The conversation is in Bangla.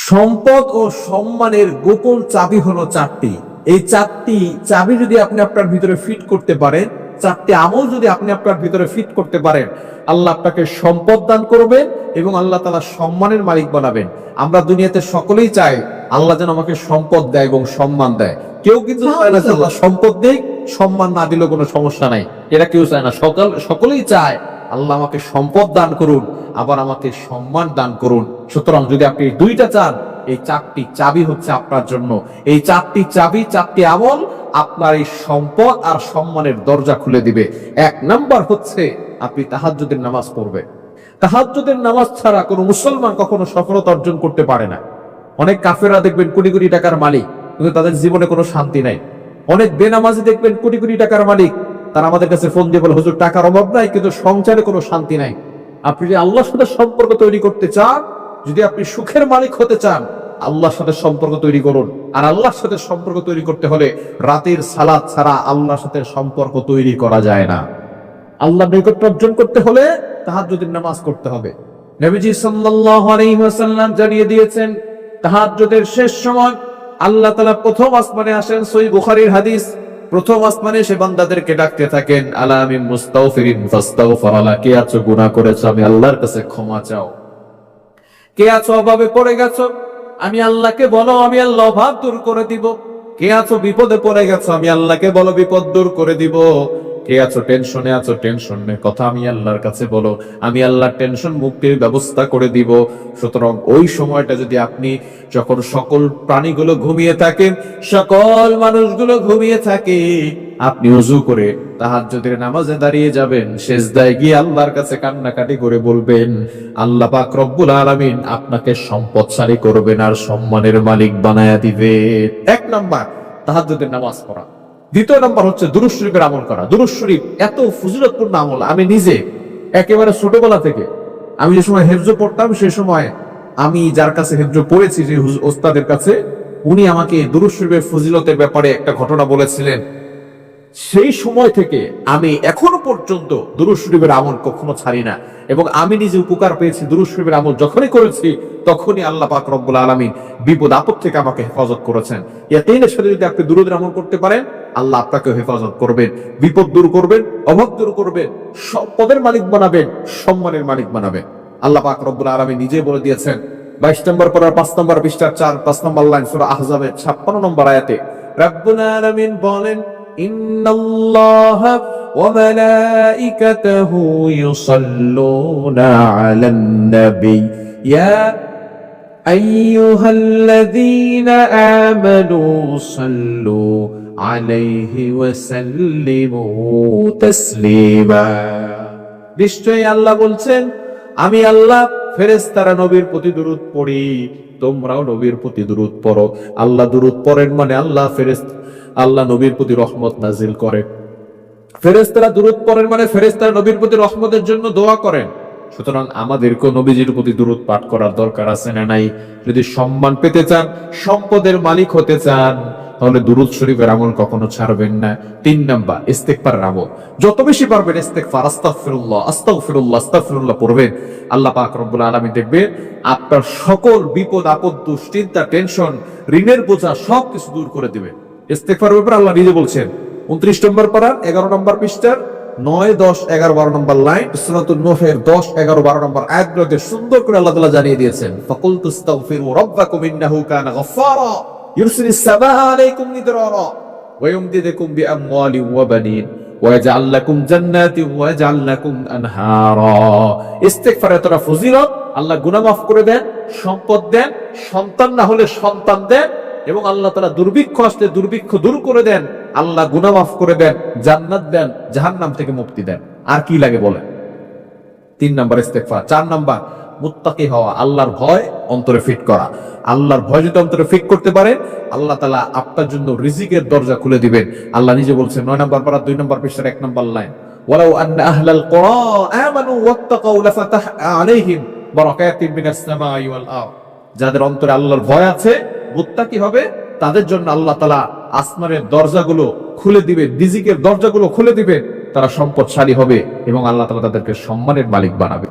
সম্পদ ও সম্মানের গোপন চাবি হলো চারটি। এই চারটি চাবি যদি আপনি আপনার ভিতরে ফিট করতে পারেন, চারটি আমল যদি আপনি আপনার ভিতরে ফিট করতে পারেন, আল্লাহ আপনাকে সম্পদ দান করবেন এবং আল্লাহ তাআলা সম্মানের মালিক বানাবেন। আমরা দুনিয়াতে সকলেই চাই আল্লাহ যেন আমাকে সম্পদ দেয় এবং সম্মান দেয়। কেউ কিন্তু চায় না আল্লাহ সম্পদ দেয়, সম্মান না দিলেও কোনো সমস্যা নাই, এটা কেউ চায় না। সকলেই চায় আল্লাহ আমাকে সম্পদ দান করুন, আবার আমাকে সম্মান দান করুন। সুতরাং যদি আপনি দুইটা চান, এই চারটি চাবি হচ্ছে আপনার জন্য। এই চারটি চাবি, চারটি আমল আপনার এই সম্পদ আর সম্মানের দরজা খুলে দিবে। এক নাম্বার হচ্ছে আপনি তাহাজ্জুদের নামাজ পড়বেন। তাহাজ্জুদের নামাজ ছাড়া কোনো মুসলমান কখনো সফলতা অর্জন করতে পারে না। অনেক কাফেররা দেখবেন কোটি কোটি টাকার মালিক, কিন্তু তাদের জীবনে কোনো শান্তি নাই। অনেক বেনামাজি দেখবেন কোটি কোটি টাকার মালিক, তারা আমাদের কাছে ফোন দিয়ে বলে, হুজুর টাকার অভাব নাই কিন্তু সংসারে কোনো শান্তি নাই। আপনি যদি আল্লাহর সাথে সম্পর্ক তৈরি করতে চান, যদি আপনি সুখের মালিক হতে চান, আল্লাহর সাথে সম্পর্ক তৈরি করুন। আর আল্লাহর সাথে সম্পর্ক তৈরি করতে হলে রাতের সালাত ছাড়া আল্লাহর সাথে সম্পর্ক তৈরি করা যায় না। আল্লাহ নৈকট্য অর্জন করতে হলে তাহাজ্জুদের নামাজ করতে হবে। নবীজি সাল্লাল্লাহু আলাইহি ওয়াসাল্লাম জানিয়ে দিয়েছেন, তাহাজ্জুদের শেষ সময় আল্লাহ তাআলা প্রথম আসমানে আসেন। সহিহ বুখারীর হাদিস। প্রথম আসমানে এসে বান্দাদেরকে ডাকতে থাকেন, আলা মিন মুস্তাগফিরিন ফাস্তাগফিরা, কে আছো গুনাহ করেছো, আমি আল্লাহর কাছে ক্ষমা চাও। কে আছো অভাবে পড়ে গেছো, আমি আল্লাহকে বলো, আমি আল্লাহ অভাব দূর করে দিব। কে আছো বিপদে পড়ে গেছো, আমি আল্লাহকে বলো, বিপদ দূর করে দিব। কে আছো টেনশনে আছো, টেনশনের কথা আমি আল্লাহর কাছে বলো, আমি আল্লাহ টেনশন মুক্তির ব্যবস্থা করে দিব। সুতরাং ওই সময়টা যদি আপনি, যখন সকল প্রাণীগুলো ঘুমিয়ে থাকেন, সকল মানুষগুলো ঘুমিয়ে থাকে, আপনি ওযু করে তাহাজ্জুদের নামাজে দাঁড়িয়ে যাবেন, সিজদায় গিয়ে আল্লাহর কাছে কান্নাকাটি করে বলবেন, আল্লাহ পাক রব্বুল আলামিন আপনাকে সম্পদশালী করবেন আর সম্মানের মালিক বানায়া দিবেন। এক নাম্বার তাহাজ্জুদের নামাজ পড়া। দ্বিতীয় নাম্বার হচ্ছে দুরূদ শরীফের আমল করা। দুরূদ শরীফ এত ফজিলতপূর্ণ আমল। আমি নিজে একেবারে ছোটবেলা থেকে, আমি যে সময় হেফজ পড়তাম, সেই সময় আমি যার কাছে হেফজ পড়েছি, যে ওস্তাদের কাছে, উনি আমাকে দুরূদ শরীফের ফজিলতের ব্যাপারে একটা ঘটনা বলেছিলেন। সেই সময় থেকে আমি এখনো পর্যন্ত দুরূদ শরীফের আমল কখনো ছাড়ি না, এবং আমি নিজে উপকার পেয়েছি। দুরূদ শরীফের আমল যখনই করেছি, তখনই আল্লাহ পাক রব্বুল আলামিন বিপদ আপদ থেকে আমাকে হেফাজত করেছেন। ইয়াকিনের সাথে যদি আপনি দুরূদের আমল করতে পারেন, আল্লাহ আপনাকে হেফাজত করবেন, বিপদ দূর করবেন, অভাব দূর করবেন, সম্পদের মালিক বানাবেন, সম্মানের মালিক বানাবেন। আল্লাহ পাক রব্বুল আলামিন নিজে বলে দিয়েছেন 22 নম্বর পারার 5 নম্বর পৃষ্ঠার 4-5 নম্বর লাইন, সূরা আহজাবের 56 নম্বর আয়াতে রব্বুল আলামিন বলেন, ইন্নাল্লাহা ওয়া মালাইকাতাহু ইউসাল্লুনা আলান নবী ইয়া আইয়ুহাল্লাযীনা আমানু সাল্লু আলাইহি ওয়া সাল্লিমু তাসলিমা। নিশ্চয়ই আল্লাহ বলছেন, আমি আল্লাহ ফেরেশতারা নবীর প্রতি দুরূদ পড়ি, তোমরাও নবীর প্রতি দুরূদ পড়ো। আল্লাহ দুরূদ পড়েন মানে আল্লাহ নবীর প্রতি রহমত নাজিল করে। ফেরেশতারা দুরূদ পড়েন মানে ফেরেশতারা নবীর প্রতি রহমতের জন্য দোয়া করেন। সুতরাং আমাদেরকে নবীজির প্রতি দুরূদ পাঠ করার দরকার আছে না নাই? যদি সম্মান পেতে চান, সম্পদের মালিক হতে চান, তাহলে দুরূদ শরীফের আমল কখনো ছাড়বেন না। 3 নাম্বার ইস্তেগফারের আমল। যত বেশি পারবেন ইস্তেগফার, আস্তাগফিরুল্লাহ আস্তাগফিরুল্লাহ আস্তাগফিরুল্লাহ পড়বেন, আল্লাহ পাক রব্বুল আলামিন দেখবেন আপনার সকল বিপদ আপদ, দুশ্চিন্তা, টেনশন, ঋণের বোঝা সবকিছু দূর করে দিবেন। ইস্তেগফারের ব্যাপারে আল্লাহ নিজে বলছেন 29 নম্বর পারা 11 নম্বর পৃষ্ঠার 9, 10, 11, 12 নম্বর লাইন, সূরাতুন নূহের 10, 11, 12 নম্বর আয়াতগুলোতে সুন্দর করে আল্লাহ তাআলা জানিয়ে দিয়েছেন, ফাকুলতু আস্তাগফিরু রাব্বাকুম ইন্নাহু কানা গাফফারা ইউরসিলিস সামাআ আলাইকুম মিদরারা ওয়া ইউমদিদুকুম বিআমওয়ালিন ওয়া বানিন ওয়া ইয়াজআল লাকুম জান্নাতিন ওয়া ইয়াজআল লাকুম আনহারা। ইস্তেগফারের এতটা ফজিলত, আল্লাহ গুনাহ মাফ করে দেন, সম্পদ দেন, সন্তান না হলে সন্তান দেন, এবং আল্লাহ তাআলা দুর্ভিক্ষ আসলে দুর্ভিক্ষ দূর করে দেন, আল্লাহ গুনাহ মাফ করে দেন, জান্নাত দেন, জাহান্নাম থেকে মুক্তি দেন। আর কি লাগে বলেন? 3 নাম্বার ইস্তেগফার। 4 নাম্বার মুত্তাকি হওয়া, আল্লাহর ভয় অন্তরে ফিট করা। আল্লাহর ভয় যদি অন্তরে ফিট করতে পারেন, আল্লাহ তাআলা আপনার জন্য রিজিকের দরজা খুলে দিবেন। আল্লাহ নিজে বলছেন 9 নম্বর পারা 2 নম্বর পৃষ্ঠার 1 নম্বর লাইন, ওয়ালাউ আন্না আহলাল কুরা আমানু ওয়াত্তাকাউ লাফাতাহনা আলাইহিম বারাকাতিন মিনাস সামাই ওয়াল আরদ। যাদের অন্তরে আল্লাহর ভয় আছে, মুত্তাকি হবে, তাদের জন্য আল্লাহ তাআলা আসমানের দরজাগুলো খুলে দিবেন, রিজিকের দরজাগুলো খুলে দিবেন, তারা সম্পদশালী হবে এবং আল্লাহ তাআলা তাদেরকে সম্মানের মালিক বানাবে।